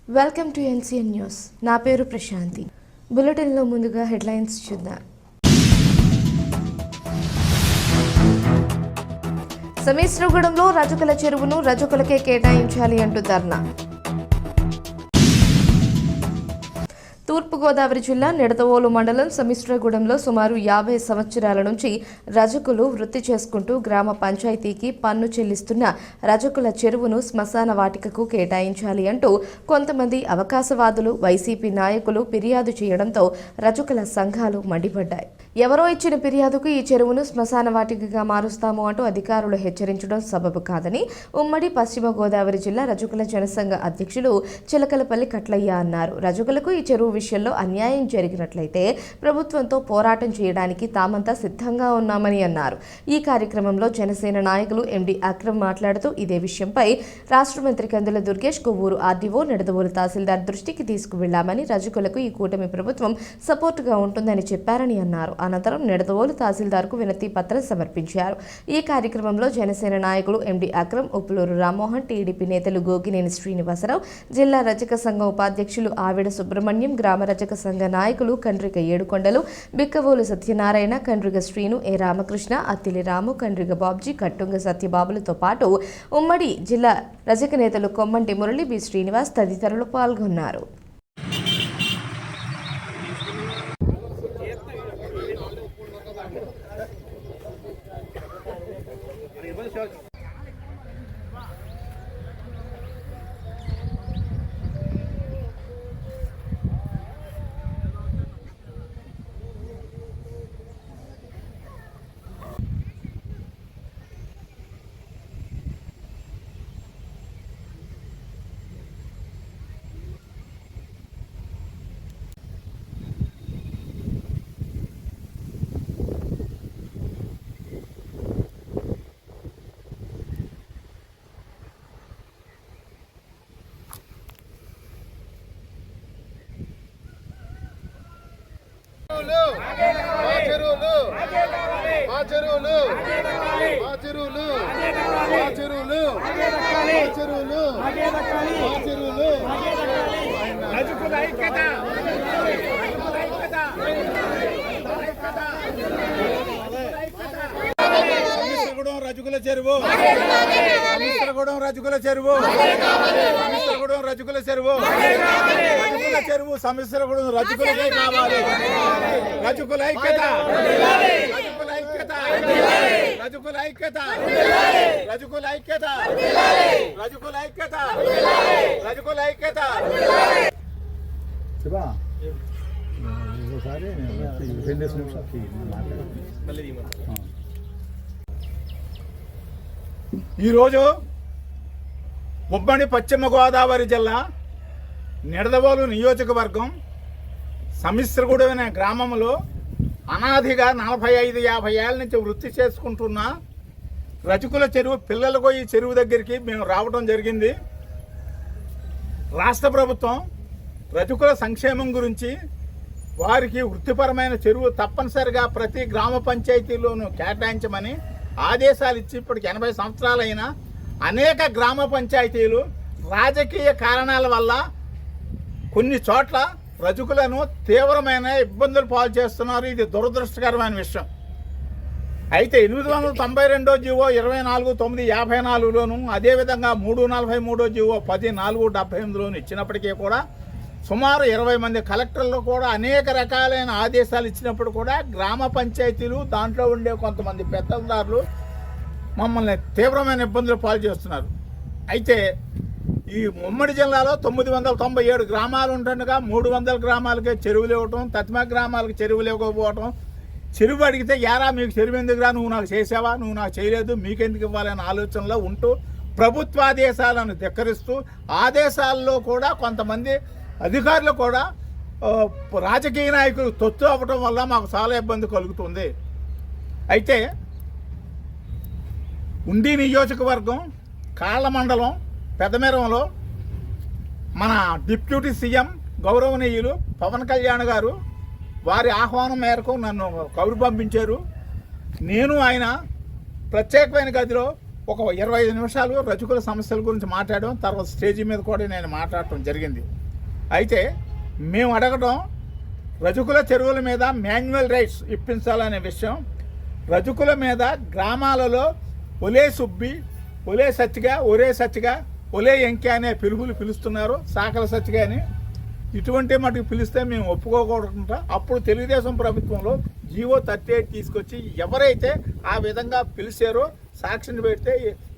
Welcome to NCN news. నా పేరు ప్రశాంతి. బులెటిన్లో ముందుగా హెడ్లైన్స్ చూద్దాం. సమీశ్వరగూడెంలో రజకుల చెరువును రజకులకే కేటాయించాలి అంటూ ధర్నా. తూర్పుగోదావరి జిల్లా నిడదవోలు మండలం సమీశ్వరగూడెంలో సుమారు 50 సంవత్సరాల నుంచి రజకులు వృత్తి చేసుకుంటూ గ్రామ పంచాయతీకి పన్ను చెల్లిస్తున్న రజకుల చెరువును శ్మశాన వాటికకు కేటాయించాలి అంటూ కొంతమంది అవకాశవాదులు, వైసీపీ నాయకులు ఫిర్యాదు చేయడంతో రజకుల సంఘాలు మండిపడ్డాయి. ఎవరో ఇచ్చిన ఫిర్యాదుకు ఈ చెరువును శ్మశాన వాటికగా మారుస్తాము అంటూ అధికారులు హెచ్చరించడం సబబు కాదని ఉమ్మడి పశ్చిమ గోదావరి జిల్లా రజకుల జనసంఘ అధ్యక్షులు చిలకలపల్లి కట్లయ్య అన్నారు. రజకులకు ఈ చెరువు విషయంలో అన్యాయం జరిగినట్లయితే ప్రభుత్వంతో పోరాటం చేయడానికి తామంతా సిద్ధంగా ఉన్నామని అన్నారు. ఈ కార్యక్రమంలో జనసేన నాయకులు ఎండి అక్రమ్ మాట్లాడుతూ ఇదే విషయంపై రాష్ట్ర మంత్రి కందుల దుర్గేష్, కొవ్వూరు ఆర్డీఓ, నిడదవోలు తహసీల్దార్ దృష్టికి తీసుకువెళ్లామని, రజకులకు ఈ కూటమి ప్రభుత్వం సపోర్టుగా ఉంటుందని చెప్పారని అన్నారు. అనంతరం నిడదవోలు తహసీల్దార్కు వినతి పత్రం సమర్పించారు. ఈ కార్యక్రమంలో జనసేన నాయకులు ఎండి అక్రమ్, ఉప్పులూరు రామ్మోహన్, టీడీపీ నేతలు గోగినేని శ్రీనివాసరావు, జిల్లా రజక సంఘం ఉపాధ్యక్షులు ఆవిడ సుబ్రహ్మణ్యం, గ్రామ రజక సంఘ నాయకులు కండ్రిగ ఏడుకొండలు, బిక్కవోలు సత్యనారాయణ, కండ్రిగ శ్రీను, ఏ రామకృష్ణ, అత్తిలి రాము, కండ్రిగ బాబ్జీ, కట్టుంగ సత్యబాబులతో పాటు ఉమ్మడి జిల్లా రజక నేతలు కొమ్మంటి మురళి, బి శ్రీనివాస్ తదితరులు పాల్గొన్నారు. రజకుల చెరువు, సమీశ్వరగూడెం రజకుల చెరువు, సమీశ్వరగూడెం రజకుల చెరువు, రజకుల చెరువు సమీశ్వరగూడెం రజకులకే కావాలి. రజకుల ఐక్యత, రజకుల ఐక్యత, రజకుల ఐక్యత, రజకుల ఐక్యత, రజకుల ఐక్యత, రజకుల ఐక్యత. ఈరోజు ఉమ్మడి పశ్చిమ గోదావరి జిల్లా నిడదవోలు నియోజకవర్గం సమీశ్వరగూడెం అనే గ్రామంలో అనాదిగా 45-50 ఏళ్ళ నుంచి వృత్తి చేసుకుంటున్న రజకుల చెరువు పిల్లలకు ఈ చెరువు దగ్గరికి మేము రావడం జరిగింది. రాష్ట్ర ప్రభుత్వం రజకుల సంక్షేమం గురించి వారికి వృత్తిపరమైన చెరువు తప్పనిసరిగా ప్రతి గ్రామ పంచాయతీలోనూ కేటాయించమని ఆదేశాలు ఇచ్చి ఇప్పటికి 80 సంవత్సరాలైనా అనేక గ్రామ పంచాయతీలు రాజకీయ కారణాల వల్ల కొన్ని చోట్ల రజకులను తీవ్రమైన ఇబ్బందులు పాలు చేస్తున్నారు. ఇది దురదృష్టకరమైన విషయం. అయితే 892 జీవో 24/9/54లోను, అదేవిధంగా 343 జీవో 10/4/78లోను ఇచ్చినప్పటికీ కూడా సుమారు 20 మంది కలెక్టర్లు కూడా అనేక రకాలైన ఆదేశాలు ఇచ్చినప్పుడు కూడా గ్రామ పంచాయతీలు దాంట్లో ఉండే కొంతమంది పెద్దదారులు మమ్మల్ని తీవ్రమైన ఇబ్బందులు పాలు చేస్తున్నారు. అయితే ఈ ఉమ్మడి జిల్లాలో 997 గ్రామాలు ఉంటుండగా 300 గ్రామాలకే చెరువులు ఇవ్వటం, తత్మ గ్రామాలకు చెరువులు ఇవ్వకపోవటం, చెరువు అడిగితే యారా మీకు చెరువు ఎందుకురా, నువ్వు నాకు చేసావా, నువ్వు నాకు చేయలేదు, మీకెందుకు ఇవ్వాలనే ఆలోచనలో ఉంటూ ప్రభుత్వాదేశాలను ధిక్కరిస్తూ ఆదేశాల్లో కూడా కొంతమంది అధికారులు కూడా రాజకీయ నాయకులు తొత్తు అవ్వటం వల్ల మాకు చాలా ఇబ్బంది కలుగుతుంది. అయితే ఉండి నియోజకవర్గం కాళ్ళ మండలం పెదమెరంలో మన డిప్యూటీ సీఎం గౌరవనీయులు పవన్ కళ్యాణ్ గారు వారి ఆహ్వానం మేరకు నన్ను కబురు పంపించారు. నేను ఆయన ప్రత్యేకమైన గదిలో ఒక 25 నిమిషాలు రజకుల సమస్యల గురించి మాట్లాడడం, తర్వాత స్టేజీ మీద కూడా నేను మాట్లాడటం జరిగింది. అయితే మేము అడగడం రజకుల చెరువుల మీద మాన్యువల్ రైట్స్ ఇప్పించాలనే విషయం, రజకుల మీద గ్రామాలలో ఒలే సుబ్బి, ఒలే సచ్చిగా, ఒరే సచ్చిగా, ఒలే ఎంకే అనే పిలుపులు పిలుస్తున్నారు, సాకల సచ్చిగా అని. ఇటువంటి మటుకు పిలిస్తే మేము ఒప్పుకోకూడదు. అప్పుడు తెలుగుదేశం ప్రభుత్వంలో జీవో 38 తీసుకొచ్చి ఎవరైతే ఆ విధంగా పిలిచారో సాక్షిని పెడితే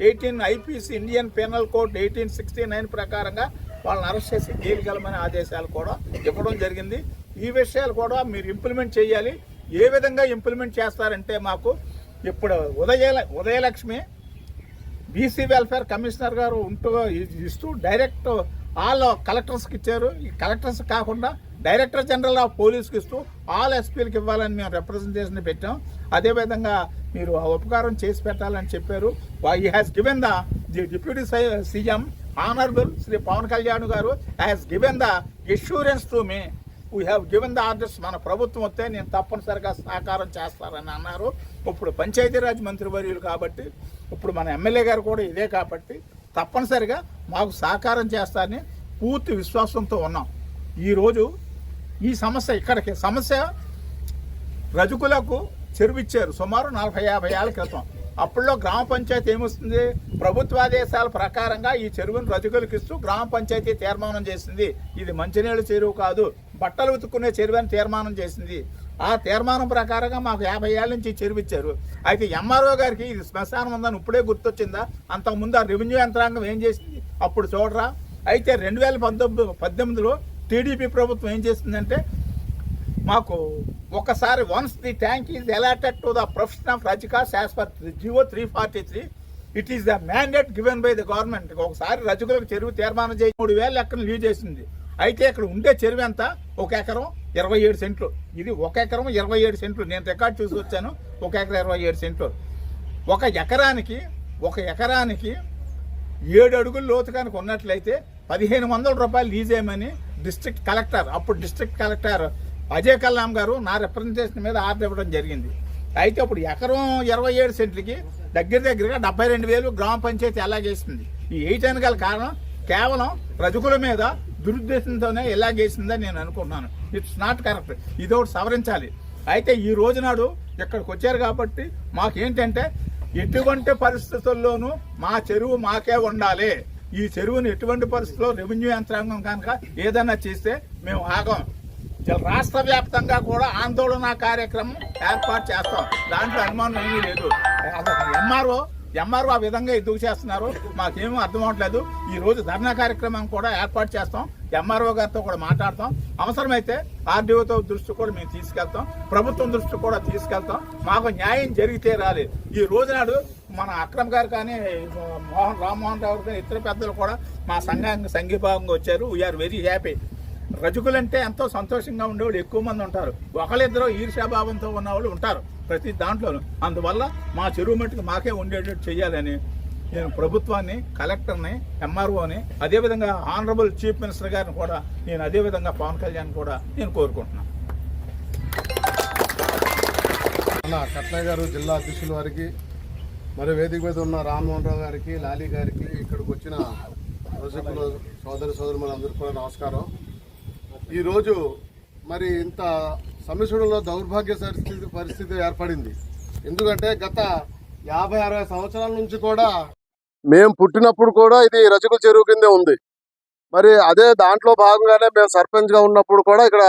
18 ఐపీసీ ఇండియన్ పెనల్ కోడ్ 1869 ప్రకారంగా వాళ్ళని అరెస్ట్ చేసి జైలుకి వెళ్ళమనే ఆదేశాలు కూడా ఇవ్వడం జరిగింది. ఈ విషయాలు కూడా మీరు ఇంప్లిమెంట్ చేయాలి. ఏ విధంగా ఇంప్లిమెంట్ చేస్తారంటే, మాకు ఇప్పుడు ఉదయలక్ష్మి బీసీ వెల్ఫేర్ కమిషనర్ గారు ఇస్తూ డైరెక్ట్ ఆల్ కలెక్టర్స్కి ఇచ్చారు. ఈ కలెక్టర్స్ కాకుండా డైరెక్టర్ జనరల్ ఆఫ్ పోలీస్కి ఇస్తూ ఆల్ ఎస్పీలకు ఇవ్వాలని మేము రిప్రజెంటేషన్ పెట్టాం. అదేవిధంగా మీరు ఆ ఉపకారం చేసి పెట్టాలని చెప్పారు. He has given the deputy CM honourable Shri Pawan Kalyan garu has given the assurance to me, we have given the orders. మన ప్రభుత్వం వస్తే నేను తప్పనిసరిగా సహకారం చేస్తారని అన్నారు. ఇప్పుడు పంచాయతీరాజ్ మంత్రివర్యులు కాబట్టి, ఇప్పుడు మన ఎమ్మెల్యే గారు కూడా ఇదే కాబట్టి తప్పనిసరిగా మాకు సహకారం చేస్తారని పూర్తి విశ్వాసంతో ఉన్నాం. ఈరోజు ఈ సమస్య రజకులకు చెరువు ఇచ్చారు సుమారు 40-50 ఏళ్ల క్రితం. అప్పుల్లో గ్రామ పంచాయతీ ఏమొస్తుంది, ప్రభుత్వాదేశాల ప్రకారంగా ఈ చెరువును రజకులకు ఇస్తూ గ్రామ పంచాయతీ తీర్మానం చేసింది. ఇది మంచినీళ్ళ చెరువు కాదు, బట్టలు ఉతుక్కునే చెరువు అని తీర్మానం చేసింది. ఆ తీర్మానం ప్రకారంగా మాకు 50 ఏళ్ళ నుంచి చెరువు ఇచ్చారు. అయితే ఎంఆర్ఓ గారికి ఇది శ్మశానం ఉందని ఇప్పుడే గుర్తొచ్చిందా? అంతకుముందు ఆ రెవెన్యూ యంత్రాంగం ఏం చేసింది అప్పుడు చూడరా? అయితే 2018లో టీడీపీ ప్రభుత్వం ఏం చేసిందంటే, మాకు ఒకసారి once the tank is allotted to the profession of Rajakas as per GO 343, it is the mandate given by the government. ఒకసారి రజకులకు చెరువు తీర్మానం చేసి 3,000 ఎకరం లీవ్ చేసింది. అయితే ఇక్కడ ఉండే చెరువు ఎంత? 1 ఎకరం 27 సెంట్లు. ఇది 1 ఎకరం 27 సెంట్లు. నేను రికార్డ్ చూసి వచ్చాను. 1 ఎకరం 27 సెంట్లు. ఒక ఎకరానికి 7 అడుగులు లోతు కనుక ఉన్నట్లయితే 1,500 రూపాయలు లీజ్ చేయమని అప్పుడు డిస్ట్రిక్ట్ కలెక్టర్ అజయ్ కల్లాం గారు నా రిప్రజెంటేషన్ మీద ఆర్డర్ ఇవ్వడం జరిగింది. అయితే ఇప్పుడు ఎకరం 27 సెంట్లకి దగ్గరగా 72,000 గ్రామ పంచాయతీ ఎలాగేసింది. ఈ 8 వెనకాల కారణం కేవలం రజకుల మీద దురుద్దేశంతోనే ఎలాగేసిందని నేను అనుకుంటున్నాను. It's not correct. ఇది ఒకటి సవరించాలి. అయితే ఈ రోజు నాడు ఇక్కడికి వచ్చారు కాబట్టి మాకేంటంటే, ఎటువంటి పరిస్థితుల్లోనూ మా చెరువు మాకే ఉండాలి. ఈ చెరువుని ఎటువంటి పరిస్థితుల్లో రెవెన్యూ యంత్రాంగం కనుక ఏదైనా చేస్తే మేము ఆగం. రాష్ట్ర వ్యాప్తంగా కూడా ఆందోళన కార్యక్రమం ఏర్పాటు చేస్తాం. దాంట్లో అనుమానం ఏమీ లేదు. ఎంఆర్ఓ ఆ విధంగా ఎందుకు చేస్తున్నారు మాకేమీ అర్థం అవట్లేదు. ఈ రోజు ధర్నా కార్యక్రమం కూడా ఏర్పాటు చేస్తాం. ఎంఆర్ఓ గారితో కూడా మాట్లాడతాం. అవసరమైతే ఆర్డీఓతో దృష్టి కూడా మేము తీసుకెళ్తాం, ప్రభుత్వం దృష్టి కూడా తీసుకెళ్తాం. మాకు న్యాయం జరిగితే రాలి. ఈ రోజు నాడు మన అక్రమ్ గారు కానీ, రామ్మోహన్ రావు కానీ, ఇతర పెద్దలు కూడా మా సంఘీభావంగా వచ్చారు. We are very happy. రజకులంటే ఎంతో సంతోషంగా ఉండేవాళ్ళు ఎక్కువ మంది ఉంటారు. ఒకళ్ళిద్దరూ ఈర్ష్యాభావంతో ఉన్నవాళ్ళు ఉంటారు ప్రతి దాంట్లోనూ. అందువల్ల మా చెరువు మట్టుకు మాకే ఉండేటట్టు చేయాలని నేను ప్రభుత్వాన్ని, కలెక్టర్ని, ఎంఆర్ఓని, అదేవిధంగా ఆనరబుల్ చీఫ్ మినిస్టర్ గారిని కూడా నేను, అదేవిధంగా పవన్ కళ్యాణ్ కూడా నేను కోరుకుంటున్నాను. కట్నయ్య గారు జిల్లా అధ్యక్షుల వారికి, మరి వేదిక మీద ఉన్న రామ్మోహన్ రావు గారికి, లాలీ గారికి, ఇక్కడికి వచ్చిన రజకుల సోదరులందరికీ కూడా నమస్కారం. ఈరోజు మరి ఇంత సమస్యలో దౌర్భాగ్య పరిస్థితి ఏర్పడింది. ఎందుకంటే గత 50-60 సంవత్సరాల నుంచి కూడా, మేము పుట్టినప్పుడు కూడా ఇది రజకుల చెరువు కిందే ఉంది. మరి అదే దాంట్లో భాగంగానే మేము సర్పంచ్గా ఉన్నప్పుడు కూడా ఇక్కడ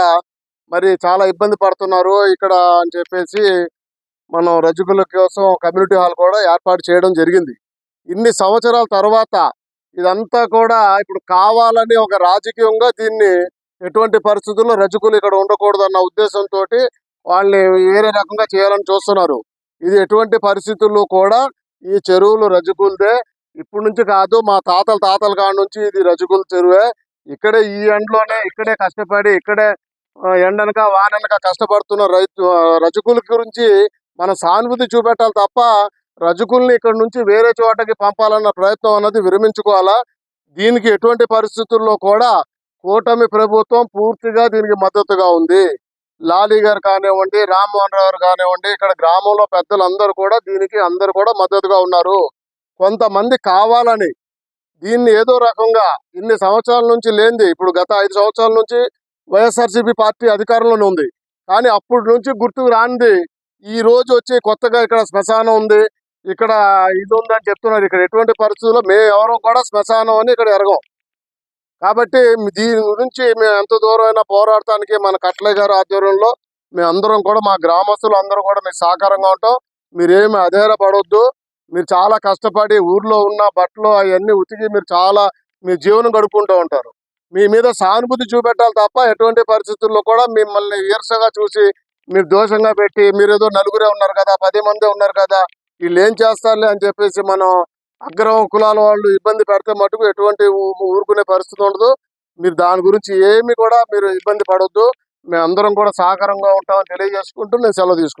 మరి చాలా ఇబ్బంది పడుతున్నారు ఇక్కడ అని చెప్పేసి మనం రజకుల కోసం కమ్యూనిటీ హాల్ కూడా ఏర్పాటు చేయడం జరిగింది. ఇన్ని సంవత్సరాల తర్వాత ఇదంతా కూడా ఇప్పుడు కావాలని ఒక రాజకీయంగా దీన్ని ఎటువంటి పరిస్థితుల్లో రజకులు ఇక్కడ ఉండకూడదు అన్న ఉద్దేశంతో వాళ్ళని వేరే రకంగా చేయాలని చూస్తున్నారు. ఇది ఎటువంటి పరిస్థితుల్లో కూడా ఈ చెరువులు రజకులదే. ఇప్పటి నుంచి కాదు, మా తాతల కాడ నుంచి ఇది రజకుల చెరువే. ఇక్కడే ఈ ఎండలోనే ఇక్కడే కష్టపడి ఇక్కడే ఎండనక వాననక కష్టపడుతున్న రజకుల గురించి మన సానుభూతి చూపెట్టాలి తప్ప రజకుల్ని ఇక్కడ నుంచి వేరే చోటకి పంపాలన్న ప్రయత్నం అన్నది విరమించుకోవాలా. దీనికి ఎటువంటి పరిస్థితుల్లో కూడా కూటమి ప్రభుత్వం పూర్తిగా దీనికి మద్దతుగా ఉంది. లాలీ గారు కానివ్వండి, రామ్మోహన్ రావు గారు కానివ్వండి, ఇక్కడ గ్రామంలో పెద్దలందరూ కూడా దీనికి అందరూ కూడా మద్దతుగా ఉన్నారు. కొంతమంది కావాలని దీన్ని ఏదో రకంగా ఇన్ని సంవత్సరాల నుంచి లేనిది, ఇప్పుడు గత 5 సంవత్సరాల నుంచి వైఎస్ఆర్సీపీ పార్టీ అధికారంలోనే ఉంది, కానీ అప్పటి నుంచి గుర్తుకు రానిది ఈ రోజు వచ్చి కొత్తగా ఇక్కడ శ్మశానం ఉంది, ఇక్కడ ఇది ఉందని చెప్తున్నారు. ఇక్కడ ఎటువంటి పరిస్థితుల్లో మేము ఎవరో కూడా శ్మశానం అని ఇక్కడ ఎరగం. కాబట్టి దీని గురించి మేము ఎంత దూరమైనా పోరాడటానికి మన కట్లయ్య గారి ఆధ్వర్యంలో మేమందరం కూడా, మా గ్రామస్తులు అందరూ కూడా మీకు సహకారంగా ఉంటాం. మీరేమి అధైర్యపడొద్దు. మీరు చాలా కష్టపడి ఊర్లో ఉన్న బట్టలు అవన్నీ ఉతికి మీరు చాలా మీ జీవనం గడుపుకుంటూ ఉంటారు. మీ మీద సానుభూతి చూపెట్టాలి తప్ప ఎటువంటి పరిస్థితుల్లో కూడా మిమ్మల్ని ఈర్షగా చూసి మీరు దోషంగా పెట్టి మీరు ఏదో నలుగురే ఉన్నారు కదా, 10 మందే ఉన్నారు కదా, వీళ్ళు ఏం చేస్తారులే అని చెప్పేసి మనం అగ్రహం కులాల వాళ్ళు ఇబ్బంది పెడితే మటుకు ఎటువంటి ఊరుకునే పరిస్థితి ఉండదు. మీరు దాని గురించి ఏమి కూడా మీరు ఇబ్బంది పడొద్దు. మేము అందరం కూడా సహకారంగా ఉంటామని తెలియజేసుకుంటూ నేను సెలవు తీసుకుంటాను.